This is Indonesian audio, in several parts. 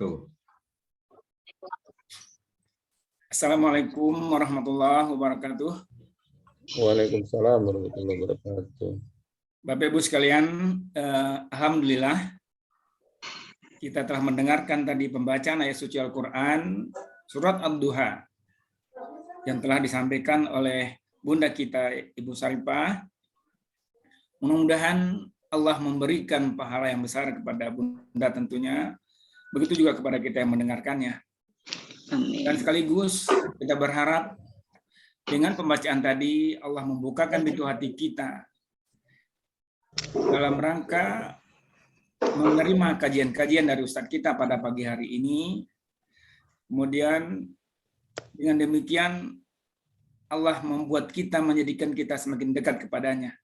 Tuh. Assalamualaikum warahmatullahi wabarakatuh. Waalaikumsalam warahmatullahi wabarakatuh. Bapak Ibu sekalian, alhamdulillah kita telah mendengarkan tadi pembacaan ayat suci Al-Qur'an surat Ad-Duha yang telah disampaikan oleh Bunda kita Ibu Saripah. Mudah-mudahan Allah memberikan pahala yang besar kepada Bunda tentunya, begitu juga kepada kita yang mendengarkannya. Dan sekaligus kita berharap dengan pembacaan tadi Allah membukakan pintu hati kita dalam rangka menerima kajian-kajian dari Ustadz kita pada pagi hari ini. Kemudian dengan demikian Allah membuat kita, menjadikan kita semakin dekat kepadanya.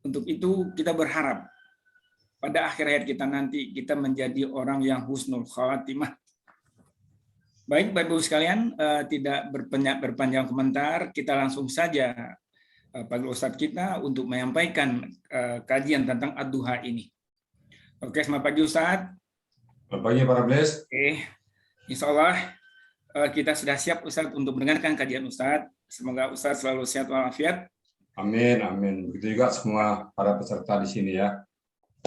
Untuk itu kita berharap pada akhir hayat kita nanti kita menjadi orang yang husnul khawatimah. Baik Bapak Ibu sekalian, tidak berpanjang komentar, kita langsung saja panggil Ustadz kita untuk menyampaikan kajian tentang Ad-Duha ini. Oke, selamat pagi Ustadz. Selamat pagi para Bles. Oke, insya Allah kita sudah siap Ustadz untuk mendengarkan kajian Ustadz. Semoga Ustadz selalu sehat walafiat. Amin, amin. Begitu juga semua para peserta di sini ya.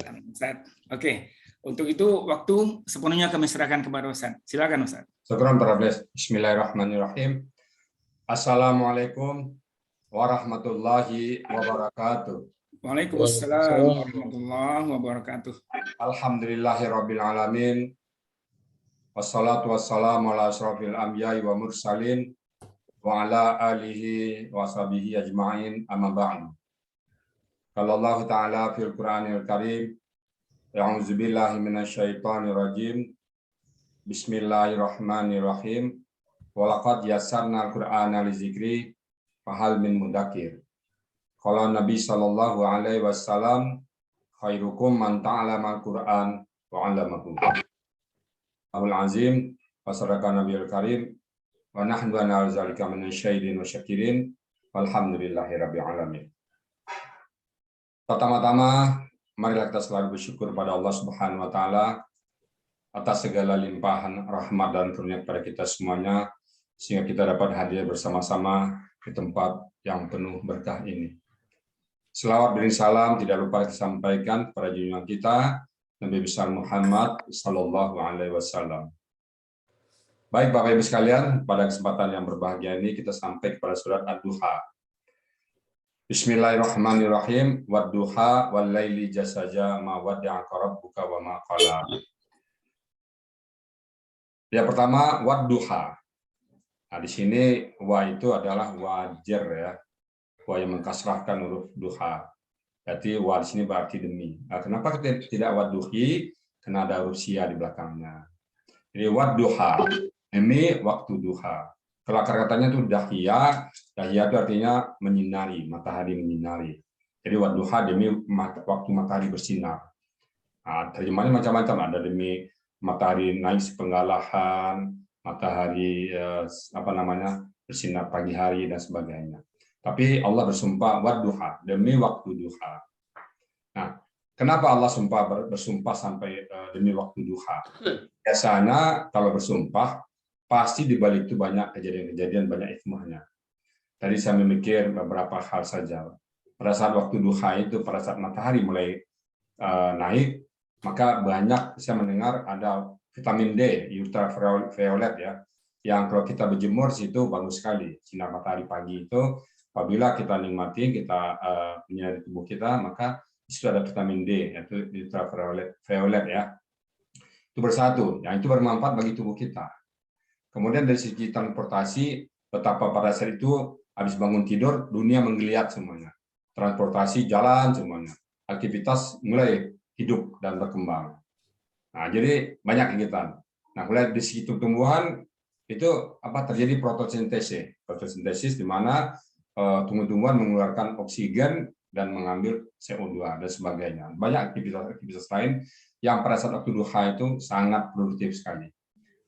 Amin, Ustadz. Oke, untuk itu waktu sepenuhnya kami serahkan kepada Ustadz. Silakan Ustadz. Syukran para Bles. Bismillahirrahmanirrahim. Assalamualaikum warahmatullahi wabarakatuh. Waalaikumsalam warahmatullahi wabarakatuh. Alhamdulillahirabbil alamin. Wassalatu wassalamu ala asyrafil anbiya'i wa mursalin wa ala alihi wa sahbihi ajma'in amma ba'du. Qala Allah Ta'ala fil Qur'anil Karim, a'udzu billahi minasyaitonir rajim. Bismillahirrahmanirrahim. Wa laqad yassarnal Qur'ana lizikri fahal min mudzakir. Qala Nabi sallallahu alaihi wasallam, khairukum man ta'allama al-Qur'an wa 'allamahu. Abul Azim wa sadaqan Nabiyul Karim wa nahnu ala zalika minasyairin wa syakirin walhamdulillahirabbil alamin. Pertama-tama marilah kita selalu bersyukur pada Allah Subhanahu wa taala atas segala limpahan rahmat dan karunia kepada kita semuanya sehingga kita dapat hadir bersama-sama di tempat yang penuh berkah ini. Selawat dan salam tidak lupa kita sampaikan kepada junjungan kita Nabi besar Muhammad sallallahu alaihi wasallam. Baik Bapak Ibu sekalian, pada kesempatan yang berbahagia ini kita sampai kepada surat Ad-Duha. Bismillahirrahmanirrahim. Wad-duha wal laili jasaja ma wadda'aka rabbuka wa ma qala. Yang pertama wad-duha. Nah, di sini wa itu adalah wajar ya. Wa yang mengkasrahkan huruf duha. Berarti wa di sini berarti demi. Nah, kenapa tidak wadduhi? Karena ada huruf sia di belakangnya. Jadi wadduha, demi waktu duha. Kalau akar katanya itu dahia, dahia itu artinya menyinari, matahari menyinari. Jadi wadduha demi waktu matahari bersinar. Nah, terjemahannya macam-macam, ada demi matahari naik sepenggalahan, matahari bersinar pagi hari dan sebagainya. Tapi Allah bersumpah wadduha, demi waktu duha. Nah, kenapa Allah bersumpah sampai demi waktu duha? Biasanya kalau bersumpah, pasti di balik itu banyak kejadian-kejadian, banyak hikmahnya. Tadi saya memikir beberapa hal saja. Pada saat waktu duha itu, pada saat matahari mulai naik, maka banyak saya mendengar ada vitamin D, ultraviolet ya, yang kalau kita berjemur situ bagus sekali. Sinar matahari pagi itu apabila kita nikmati, kita menyinari tubuh kita, maka di situ ada vitamin D, yaitu ultraviolet ya. Itu bersatu, yang itu bermanfaat bagi tubuh kita. Kemudian dari segi transportasi, betapa pada saat itu habis bangun tidur, dunia menggeliat semuanya. Transportasi jalan semuanya. Aktivitas mulai hidup dan berkembang. Nah, jadi banyak kegiatan. Nah, mulai di segi tumbuhan itu terjadi fotosintesis di mana tumbuh-tumbuhan mengeluarkan oksigen dan mengambil CO2 dan sebagainya. Banyak aktivitas lain yang pada saat waktu duha itu sangat produktif sekali.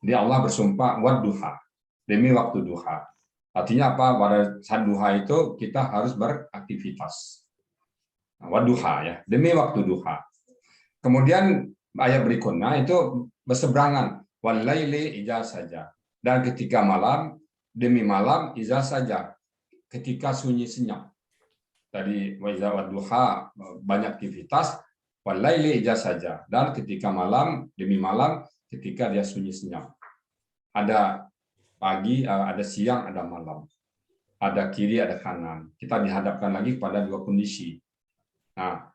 Jadi Allah bersumpah wadduha, demi waktu duha. Artinya apa? Pada saat duha itu kita harus beraktivitas. Wadduha ya, demi waktu duha. Kemudian ayat berikutnya itu berseberangan. Walaili idza saja. Dan ketika malam, demi malam idza saja. Ketika sunyi senyap. Tadi wa idza wadduha banyak aktivitas, walaili idza saja. Dan ketika malam, demi malam ketika dia sunyi senyap. Ada pagi, ada siang, ada malam. Ada kiri, ada kanan. Kita dihadapkan lagi pada dua kondisi. Nah,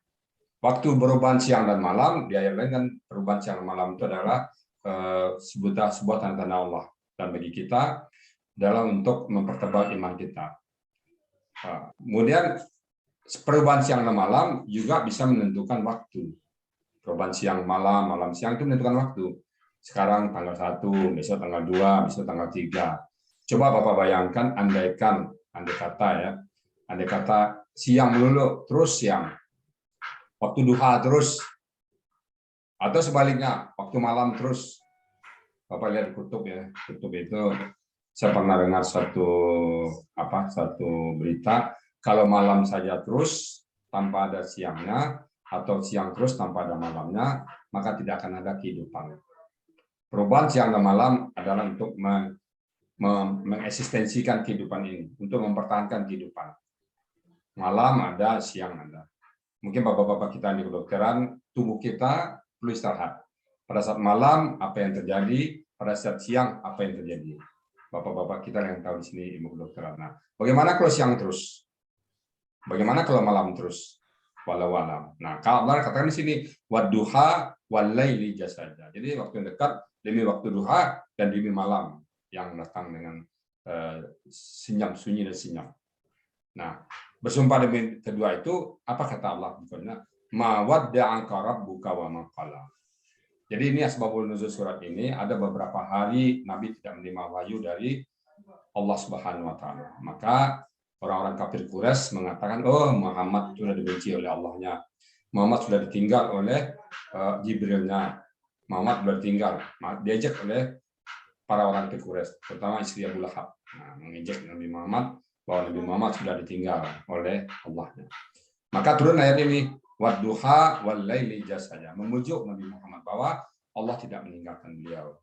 waktu perubahan siang dan malam, di ayat lain kan perubahan siang dan malam itu adalah sebuah tanda-tanda Allah. Dan bagi kita adalah untuk mempertebal iman kita. Kemudian perubahan siang dan malam juga bisa menentukan waktu. Perubahan siang malam, malam siang itu menentukan waktu. Sekarang tanggal 1, besok tanggal 2, besok tanggal 3. Coba Bapak bayangkan, andai kata siang melulu, terus siang. Waktu duha terus, atau sebaliknya waktu malam terus. Bapak lihat kutub ya, kutub itu saya pernah dengar satu berita, kalau malam saja terus tanpa ada siangnya, atau siang terus tanpa ada malamnya, maka tidak akan ada kehidupan. Perubahan siang dan malam adalah untuk mengeksistensikan kehidupan ini, untuk mempertahankan kehidupan. Malam ada, siang ada. Mungkin bapak-bapak kita di kedokteran, tubuh kita perlu istirahat. Pada saat malam, apa yang terjadi? Pada saat siang, apa yang terjadi? Bapak-bapak kita yang tahu di sini ilmu kedokteran. Nah, bagaimana kalau siang terus? Bagaimana kalau malam terus? Walau alam. Nah, kalau Allah katakan di sini, wadduha walaili jasaja. Jadi waktu yang dekat demi waktu duha dan demi malam yang datang dengan senyap sunyi dan senyap. Nah, bersumpah demi kedua itu, apa kata Allah? Ma wadda'aka rabbuka wa ma qala. Jadi ini asbabul nuzul surat ini, ada beberapa hari Nabi tidak menerima wahyu dari Allah Subhanahu wa taala. Maka orang-orang kafir Quraisy mengatakan, "Oh, Muhammad sudah dibenci oleh Allahnya. Muhammad sudah ditinggal oleh Jibrilnya. Muhammad sudah ditinggal." Diajak oleh para orang kafir Quraisy, terutama istri Abu Lahab. Nah, mengejek Nabi Muhammad bahwa Nabi Muhammad sudah ditinggal oleh Allahnya. Maka turun ayat ini, wadduha walaili jasaja, memujuk Nabi Muhammad bahwa Allah tidak meninggalkan beliau.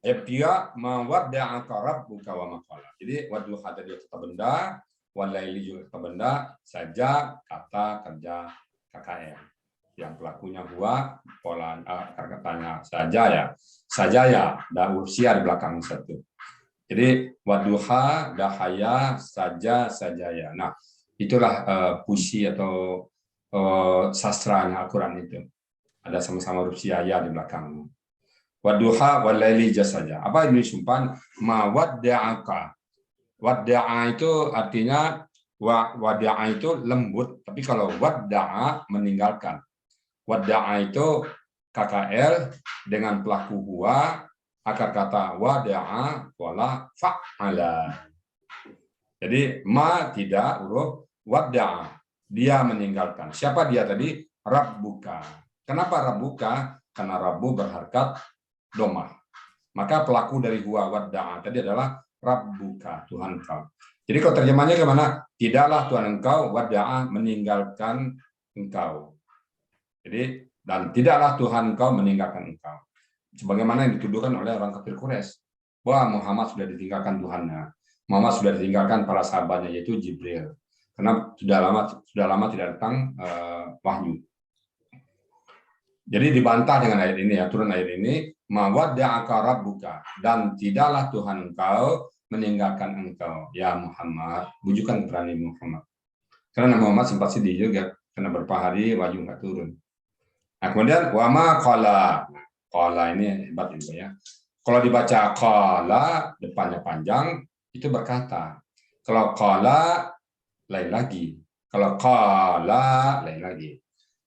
Ayat 3, ma wadda'aka rabbuka wa ma qala. Jadi wadduha tadi kata benda, walaili juga kata benda, saja kata kerja KKR. Yang pelakunya huwa, pola katanya saja ya, dan usia di belakang satu. Jadi wadduha, dahaya, saja ya. Nah, itulah puisi atau sastranya Al-Quran itu. Ada sama-sama huruf ya di belakang. Wadduha walaili jasaja. Apa ini sumpah? Ma wadda'aka. Wadda'a itu artinya wada'a itu lembut, tapi kalau wadda'a meninggalkan. Wadda'a itu KKL dengan pelaku huwa, akar kata wada'a wala fa'ala. Jadi ma tidak huruf wadda'a. Dia meninggalkan. Siapa dia tadi? Rabbuka. Kenapa Rabbuka? Karena Rabbu berharkat domah. Maka pelaku dari huwa wadda'a tadi adalah Rabbuka, Tuhan kau. Jadi kalau terjemahnya gimana? Tidaklah Tuhan engkau wadda'a meninggalkan engkau. Jadi dan tidaklah Tuhan engkau meninggalkan engkau. Sebagaimana yang dituduhkan oleh orang kafir Quraisy bahwa Muhammad sudah ditinggalkan Tuhannya. Muhammad sudah ditinggalkan para sahabatnya, yaitu Jibril. Karena sudah lama tidak datang wahyu. Jadi dibantah dengan ayat ini, ya, turun ayat ini, ma wadda'aka rabbuka, dan tidaklah Tuhan engkau meninggalkan engkau, ya Muhammad. Bujukan kepada Nabi Muhammad. Karena Nabi Muhammad sempat sedih juga, karena beberapa hari wahyu nggak turun. Nah, kemudian wama qala. Qala ini hebat juga ya. Kalau dibaca qala depannya panjang itu berkata. Kalau qala lain lagi. Kalau qala lain lagi.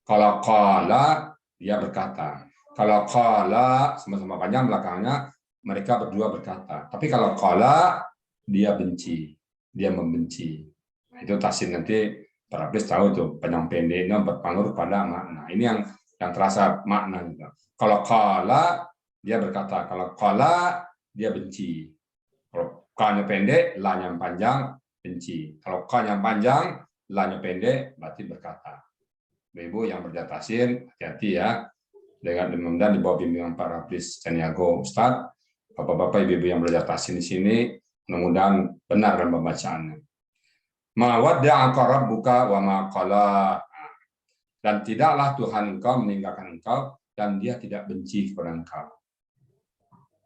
Kalau qala dia berkata. Kalau qala sama-sama panjang belakangnya mereka berdua berkata. Tapi kalau qala dia benci, dia membenci. Itu tafsir nanti para penulis tahu tuh panjang pendeknya berpengaruh pada makna. Ini yang terasa makna juga. Kalau qala dia berkata, kalau qala dia benci. Kalau qa-nya pendek, la-nya panjang benci. Kalau qa-nya panjang, la-nya pendek berarti berkata. Ibu yang berjaya tasin, hati-hati ya. Dengan mudah-mudahan di bawah bimbingan para Hafiz Caniago Ustadz, bapak-bapak ibu-ibu yang berjaya tasin di sini, mudah-mudahan benar dalam pembacaannya. Ma wadda'aka rabbuka wa ma qala. Dan tidaklah Tuhan engkau meninggalkan engkau, dan dia tidak benci kepada engkau.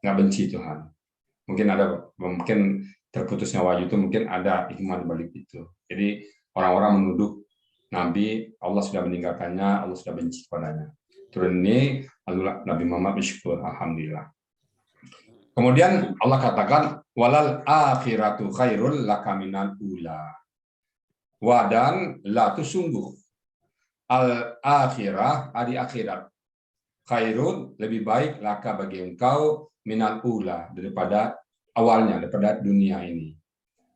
Nggak benci Tuhan. Mungkin terputusnya wahyu itu mungkin ada hikmah di balik itu. Jadi orang-orang menuduh Nabi, Allah sudah meninggalkannya, Allah sudah benci kepadanya. Turun ini Nabi Muhammad bersyukur, alhamdulillah. Kemudian Allah katakan, walal akhiratu khairul laka minal ula. Wadan la tu sungguh. Al akhirah adi akhirat. Khairun lebih baik laka bagi engkau minal ula daripada awalnya, daripada dunia ini.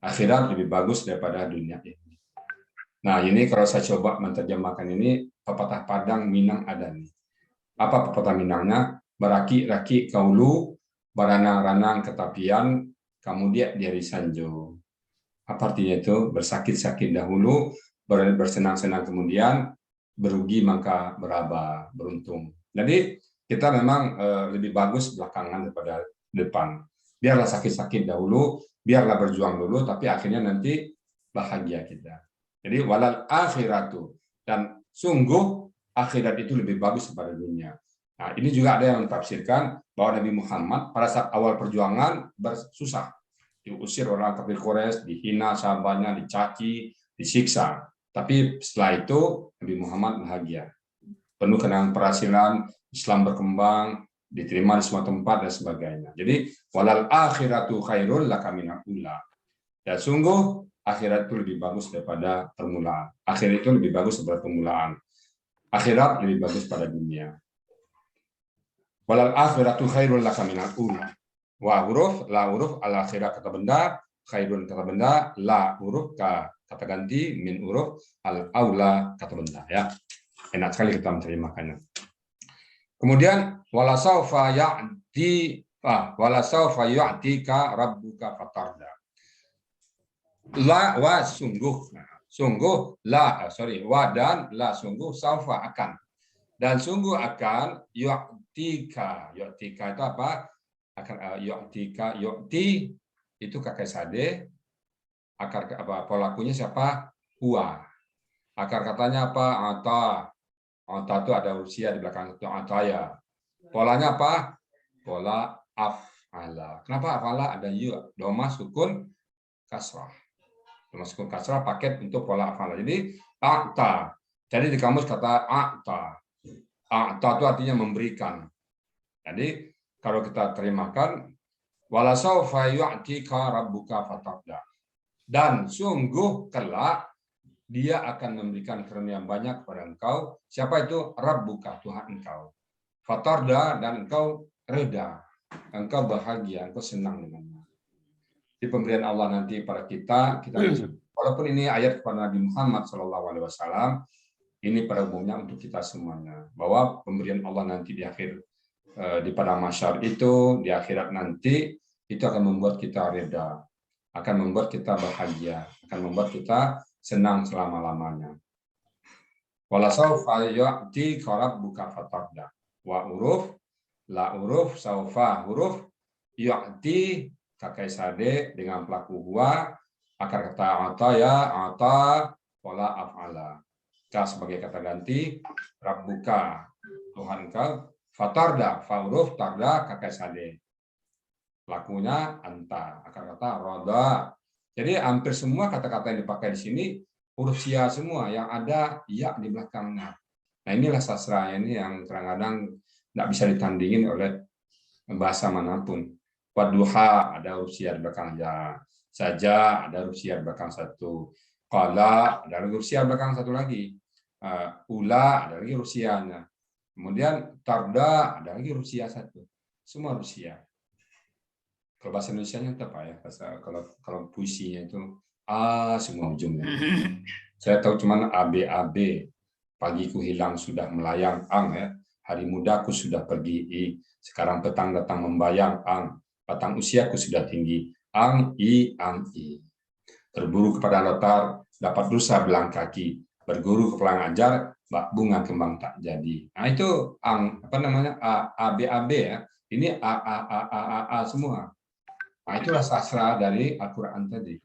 Akhirat lebih bagus daripada dunia ini. Nah, ini kalau saya coba menerjemahkan ini, pepatah Padang Minang ada nih. Apa pepatah Minangnya? Baraki-raki kaulu, baranang-ranang ketapian, kemudian dari sanjo. Apa artinya itu? Bersakit-sakit dahulu, bersenang-senang kemudian, berugi maka beraba, beruntung. Jadi kita memang lebih bagus belakangan daripada depan. Biarlah sakit-sakit dahulu, biarlah berjuang dulu, tapi akhirnya nanti bahagia kita. Jadi walal akhiratu, dan sungguh akhirat itu lebih bagus daripada dunia. Nah, ini juga ada yang mentafsirkan bahwa Nabi Muhammad pada saat awal perjuangan bersusah, diusir orang kafir Quraisy, dihina sahabatnya, dicaci, disiksa. Tapi setelah itu Nabi Muhammad bahagia, penuh dengan keberhasilan, Islam berkembang, diterima di semua tempat dan sebagainya. Jadi walal akhiratu khairul laka minal ula. Dan sungguh akhirat itu lebih bagus daripada permulaan. Akhirat itu lebih bagus daripada permulaan. Akhirat lebih bagus pada dunia. Walal akhiratu khairul laka minal ula. Wa huruf, la huruf, al akhirat kata benda, khairun kata benda, la huruf kata ganti, min huruf, al aula kata benda. Ya, enak sekali kita menerjemahkannya. Kemudian walasaufa yu'tika rabbuka fatarda. La wa sungguh, wa dan la sungguh, saufa akan, dan sungguh akan yu'tika itu apa? Akan yu'tika, yu'ti itu kakek sade, akar apa pelakunya siapa? Huwa. Akar katanya apa? Ata itu ada usia di belakang itu ataya. Polanya apa? Pola af'ala. Kenapa af'ala? Ada yu, doma sukun kasrah. Masukkan kasrah paket untuk pola af'ala. Jadi a'ta. Jadi di kamus kata a'ta. A'ta itu artinya memberikan. Jadi kalau kita terjemahkan walasaufa yu'tika rabbuka fatarda. Dan sungguh kelak dia akan memberikan karunia banyak kepada engkau. Siapa itu? Rabbuka, Tuhan engkau. Fatarda, dan engkau reda. Engkau bahagia, engkau senang dengannya. Di pemberian Allah nanti pada kita walaupun ini ayat kepada Nabi Muhammad SAW, ini pada umumnya untuk kita semuanya, bahwa pemberian Allah nanti di akhir di padang mahsyar itu, di akhirat nanti, itu akan membuat kita reda, akan membuat kita bahagia, akan membuat kita senang selama-lamanya. Walasaufa yu'tika rabbuka fatarda. Wa huruf, la huruf, saufa huruf, yu'ti kakek sade dengan pelaku huwa, akar kata ata, pola af'ala. Ka sebagai kata ganti, rabbuka, Tuhan engkau, fatarda, fa huruf, tarda, kakek sade. Pelakunya anta, akar kata roda. Jadi hampir semua kata-kata yang dipakai di sini huruf sia semua, yang ada ya di belakangnya. Nah, inilah sastra ini yang kadang-kadang tidak bisa ditandingin oleh bahasa manapun. Wadduha ada huruf sia di belakang ya. Saja ada huruf sia di belakang satu. Qala ada huruf sia di belakang satu lagi. Ula ada lagi huruf sianya. Kemudian tarda ada lagi huruf sia satu. Semua huruf sia. Kalau bahasa Indonesianya apa ya? Kalau puisinya itu semua ujungnya. Saya tahu cuman AB. Pagiku hilang sudah melayang ya. Hari mudaku sudah pergi sekarang petang datang membayang batang usiaku sudah tinggi i. Berburu kepada notar dapat dosa belang kaki, berguru ke pelang ajar bunga kembang tak jadi. Nah, itu apa namanya ABAB ya. Ini A semua. Nah, itulah sastra dari Al-Qur'an tadi.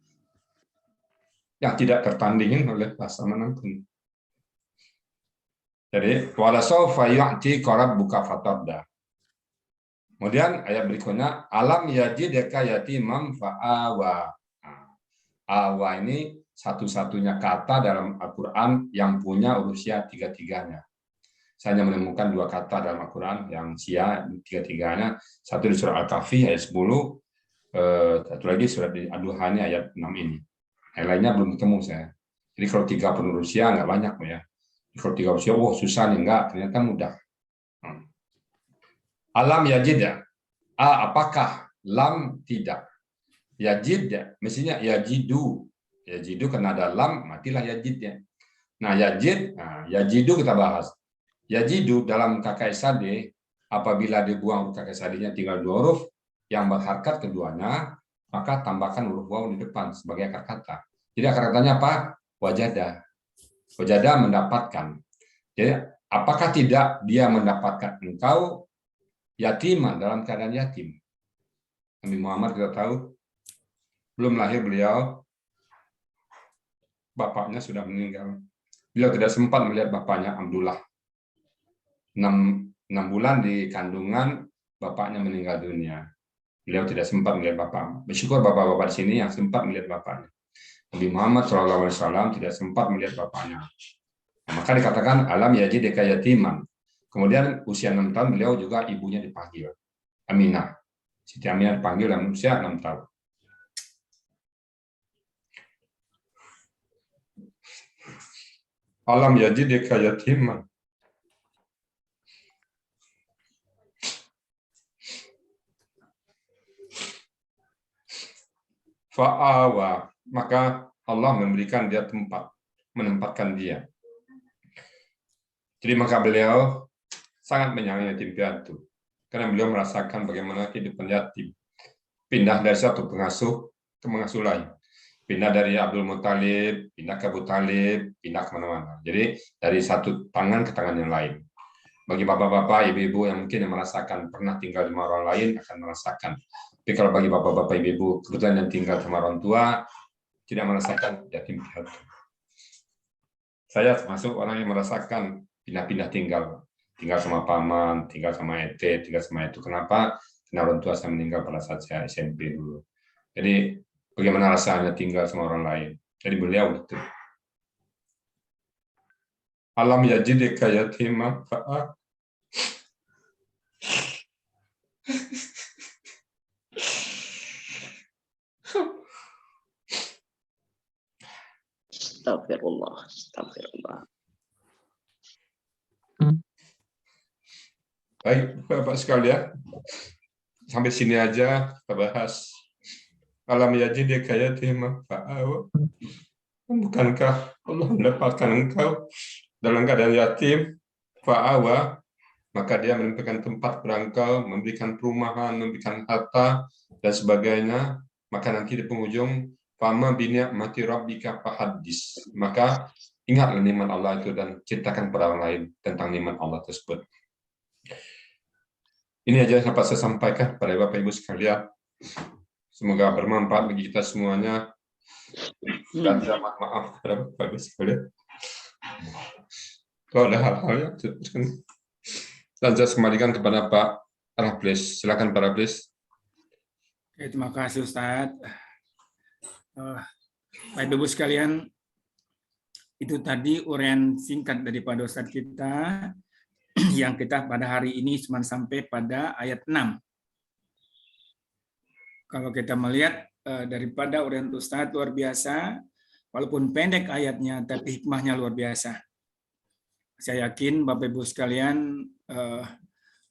Yang tidak tertandingin oleh bahasa manapun. Jadi wala sawfa yu'tika rabbuka fatarda. Kemudian ayat berikutnya alam yajidka yatimam fa'awa. Nah, awa ini satu-satunya kata dalam Al-Qur'an yang punya urusia tiga-tiganya. Saya hanya menemukan 2 kata dalam Al-Quran yang sia tiga-tiganya. Satu di surah Al-Kahfi ayat 10, satu lagi surat Ad-Duha ayat 6 ini. Yang lainnya belum ketemu saya. Jadi kalau 3 penuh usia nggak banyak ya. Kalau 3 usia, susah nih, enggak, ternyata mudah. Alam yajid ya. Apakah? Lam tidak. Yajid ya, mestinya yajidu. Yajidu karena ada lam, matilah yajid ya. Nah, yajidu kita bahas. Yajidu dalam KKSAD, apabila dibuang KKSAD-nya tinggal 2 huruf yang berharkat keduanya, maka tambahkan huruf waw di depan sebagai akar kata. Jadi akar katanya apa? Wajada. Wajada mendapatkan. Jadi apakah tidak dia mendapatkan engkau yatiman dalam keadaan yatim? Nabi Muhammad kita tahu belum lahir beliau, bapaknya sudah meninggal. Beliau tidak sempat melihat bapaknya Abdullah. 6 bulan di kandungan, bapaknya meninggal dunia. Beliau tidak sempat melihat bapak. Bersyukur bapak-bapak di sini yang sempat melihat bapaknya. Nabi Muhammad SAW tidak sempat melihat bapaknya. Nah, maka dikatakan alam yajidka yatiman. Kemudian usia 6 tahun beliau juga ibunya dipanggil Aminah. Siti Aminah dipanggil dalam usia 6 tahun. Alam yajidka yatiman. Fa'awa, maka Allah memberikan dia tempat, menempatkan dia. Jadi maka beliau sangat menyayangi yatim piatu, karena beliau merasakan bagaimana kehidupan yatim. Pindah dari satu pengasuh ke pengasuh lain. Pindah dari Abdul Muttalib, pindah ke Abu Talib, pindah kemana-mana. Jadi dari satu tangan ke tangan yang lain. Bagi bapak-bapak, ibu-ibu yang mungkin merasakan pernah tinggal di rumah orang lain akan merasakan. Tapi kalau bagi bapak-bapak, ibu-ibu kebetulan yang tinggal sama orang tua tidak merasakan yatim piatu. Saya termasuk orang yang merasakan pindah-pindah tinggal sama paman, tinggal sama ete, tinggal sama itu. Kenapa? Karena orang tua saya meninggal pada saat saya SMP dulu. Jadi bagaimana rasanya tinggal sama orang lain? Jadi beliau itu. Alam yajidka yatimam fa'a. Astagfirullah. Baik, Bapak sekalian, sampai sini aja kita bahas. Alam yajidka yatimam fa'a. Bukankah Allah mendapatkan engkau dalam keadaan yatim, fa'awa, maka dia memberikan tempat berangkau, memberikan perumahan, memberikan harta, dan sebagainya. Maka nanti di penghujung, fama bini'mati rabbika fahaddis. Maka ingatlah nikmat Allah itu dan ceritakan kepada orang lain tentang nikmat Allah tersebut. Ini aja yang dapat saya sampaikan kepada Bapak Ibu sekalian. Semoga bermanfaat bagi kita semuanya. Dan saya maaf kepada Bapak Ibu sekalian. Kalau ada hal-hal yang dan saya kembalikan kepada Pak Rablis. Silakan Pak Rablis. Oke, terima kasih Ustadz. Bapak Ibu sekalian, itu tadi uraian singkat daripada Ustadz kita yang kita pada hari ini cuma sampai pada ayat 6. Kalau kita melihat daripada uraian Ustadz luar biasa, walaupun pendek ayatnya, tapi hikmahnya luar biasa. Saya yakin Bapak Ibu sekalian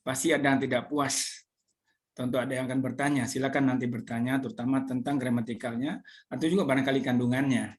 pasti ada yang tidak puas. Tentu ada yang akan bertanya. Silakan nanti bertanya, terutama tentang gramatikalnya atau juga barangkali kandungannya.